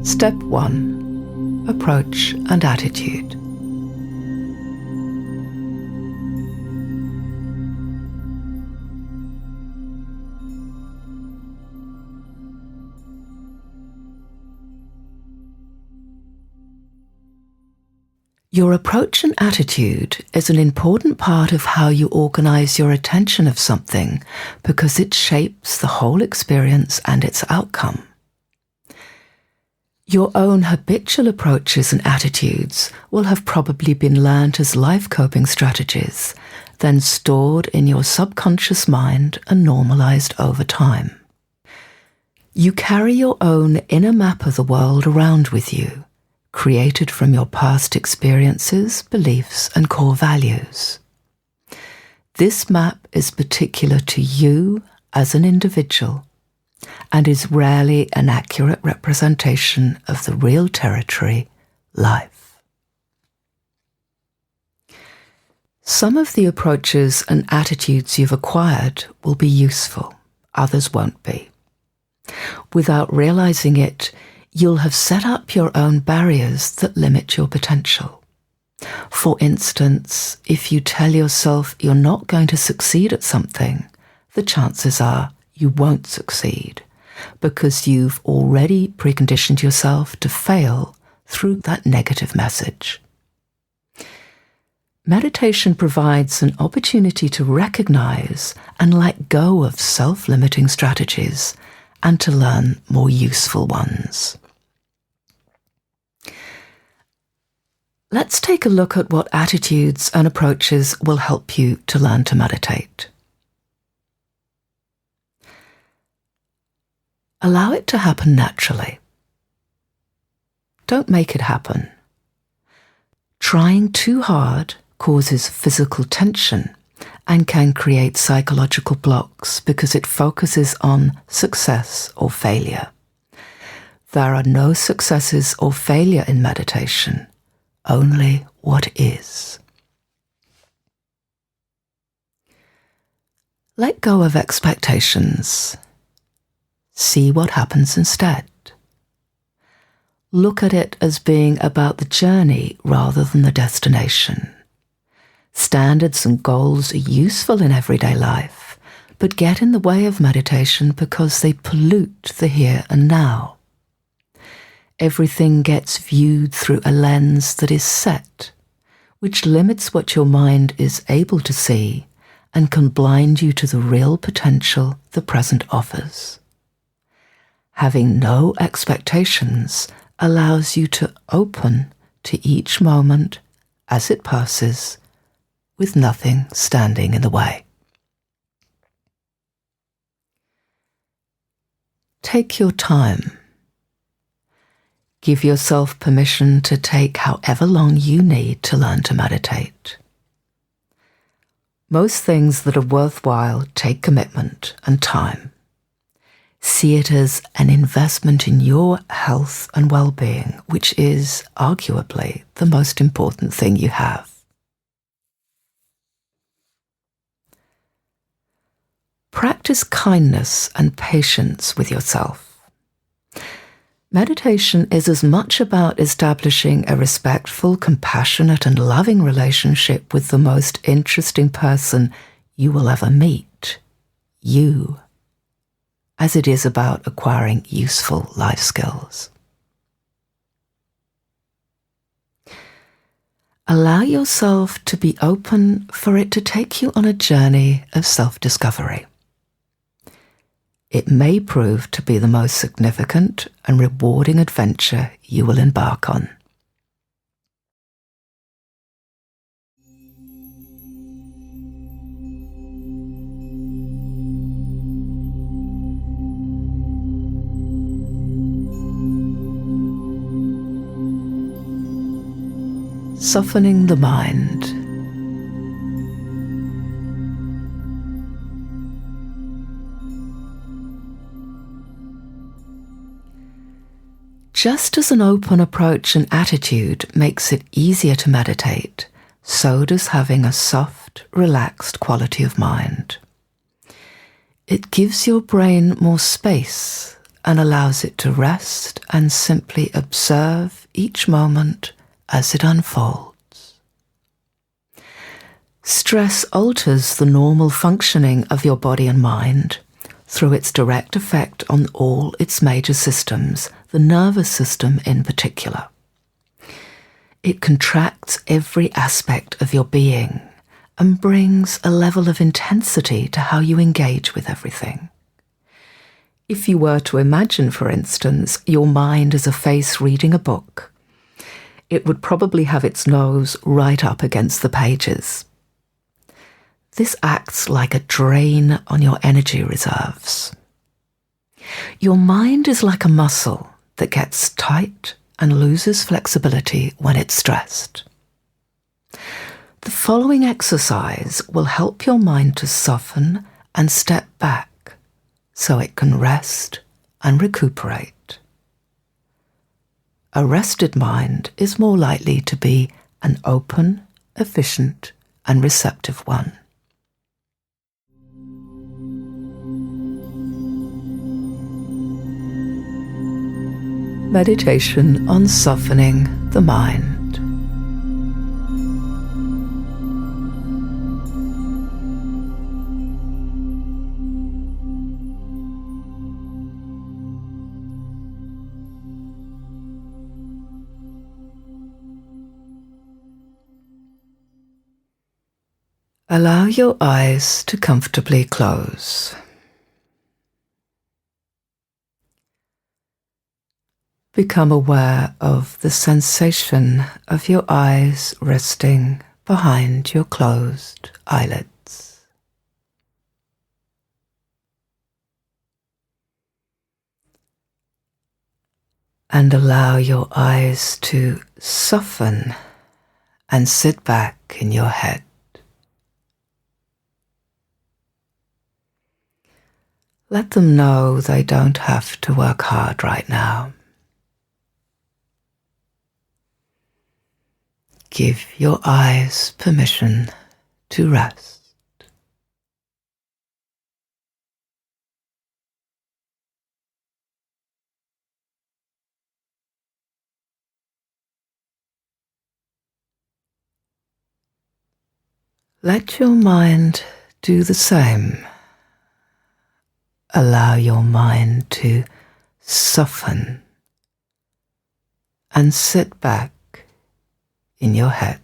Step 1. Approach and attitude. Your approach and attitude is an important part of how you organize your attention of something because it shapes the whole experience and its outcome. Your own habitual approaches and attitudes will have probably been learnt as life coping strategies, then stored in your subconscious mind and normalized over time. You carry your own inner map of the world around with you, created from your past experiences, beliefs, and core values. This map is particular to you as an individual and is rarely an accurate representation of the real territory, life. Some of the approaches and attitudes you've acquired will be useful, others won't be. Without realizing it, you'll have set up your own barriers that limit your potential. For instance, if you tell yourself you're not going to succeed at something, the chances are you won't succeed because you've already preconditioned yourself to fail through that negative message. Meditation provides an opportunity to recognize and let go of self-limiting strategies and to learn more useful ones. Let's take a look at what attitudes and approaches will help you to learn to meditate. Allow it to happen naturally. Don't make it happen. Trying too hard causes physical tension and can create psychological blocks because it focuses on success or failure. There are no successes or failure in meditation, only what is. Let go of expectations. See what happens instead. Look at it as being about the journey rather than the destination. Standards and goals are useful in everyday life, but get in the way of meditation because they pollute the here and now. Everything gets viewed through a lens that is set, which limits what your mind is able to see and can blind you to the real potential the present offers. Having no expectations allows you to open to each moment as it passes, with nothing standing in the way. Take your time. Give yourself permission to take however long you need to learn to meditate. Most things that are worthwhile take commitment and time. See it as an investment in your health and well-being, which is arguably the most important thing you have. Practice kindness and patience with yourself. Meditation is as much about establishing a respectful, compassionate, and loving relationship with the most interesting person you will ever meet, you, as it is about acquiring useful life skills. Allow yourself to be open for it to take you on a journey of self-discovery. It may prove to be the most significant and rewarding adventure you will embark on. Softening the mind. Just as an open approach and attitude makes it easier to meditate, so does having a soft, relaxed quality of mind. It gives your brain more space and allows it to rest and simply observe each moment as it unfolds. Stress alters the normal functioning of your body and mind through its direct effect on all its major systems, the nervous system in particular. It contracts every aspect of your being and brings a level of intensity to how you engage with everything. If you were to imagine, for instance, your mind as a face reading a book, it would probably have its nose right up against the pages. This acts like a drain on your energy reserves. Your mind is like a muscle that gets tight and loses flexibility when it's stressed. The following exercise will help your mind to soften and step back so it can rest and recuperate. A rested mind is more likely to be an open, efficient, and receptive one. Meditation on softening the mind. Allow your eyes to comfortably close. Become aware of the sensation of your eyes resting behind your closed eyelids. And allow your eyes to soften and sit back in your head. Let them know they don't have to work hard right now. Give your eyes permission to rest. Let your mind do the same. Allow your mind to soften and sit back in your head.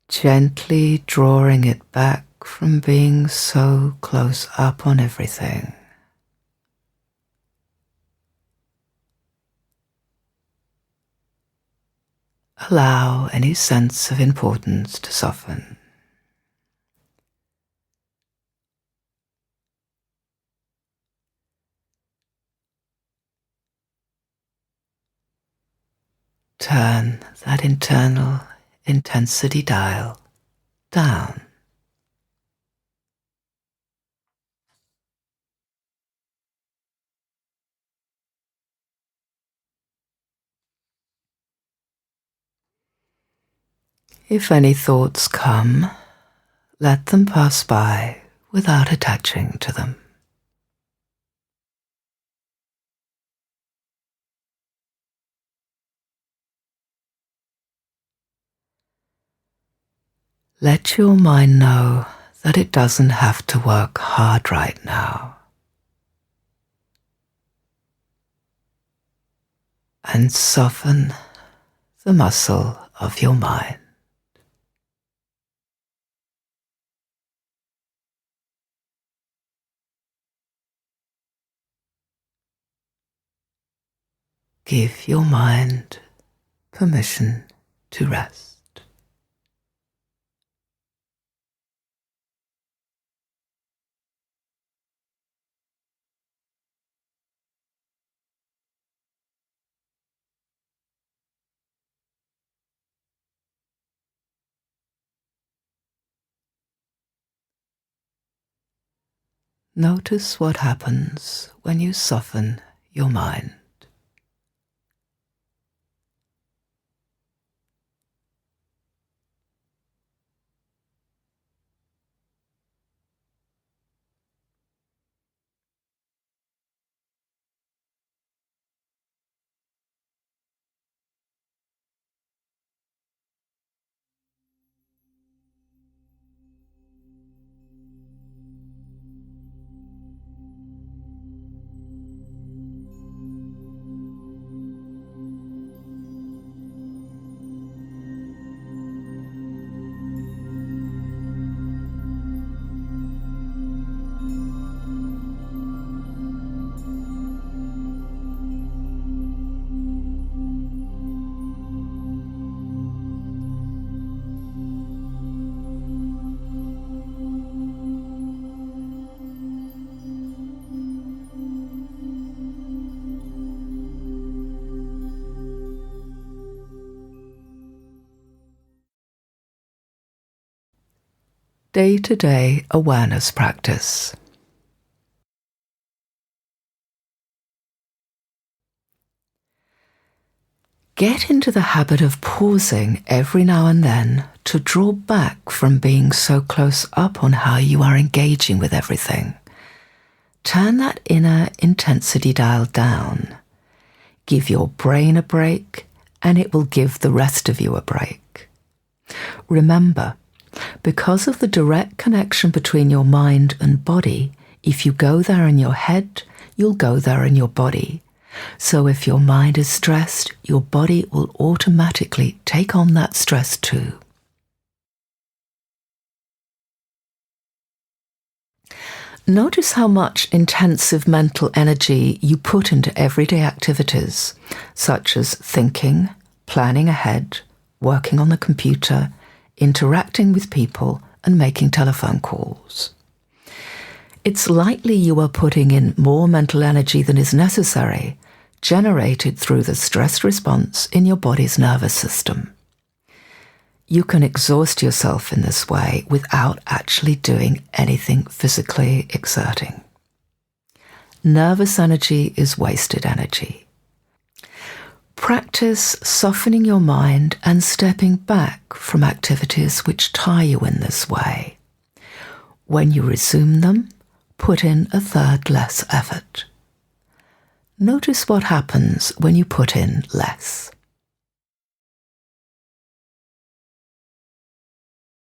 Gently drawing it back from being so close up on everything. Allow any sense of importance to soften. Turn that internal intensity dial down. If any thoughts come, let them pass by without attaching to them. Let your mind know that it doesn't have to work hard right now. And soften the muscle of your mind. Give your mind permission to rest. Notice what happens when you soften your mind. day-to-day awareness practice. Get into the habit of pausing every now and then to draw back from being so close up on how you are engaging with everything. Turn that inner intensity dial down. Give your brain a break, and it will give the rest of you a break. Remember, because of the direct connection between your mind and body, if you go there in your head, you'll go there in your body. So if your mind is stressed, your body will automatically take on that stress too. Notice how much intensive mental energy you put into everyday activities, such as thinking, planning ahead, working on the computer, interacting with people, and making telephone calls. It's likely you are putting in more mental energy than is necessary, generated through the stress response in your body's nervous system. You can exhaust yourself in this way without actually doing anything physically exerting. Nervous energy is wasted energy. Practice softening your mind and stepping back from activities which tie you in this way. When you resume them, put in a third less effort. Notice what happens when you put in less.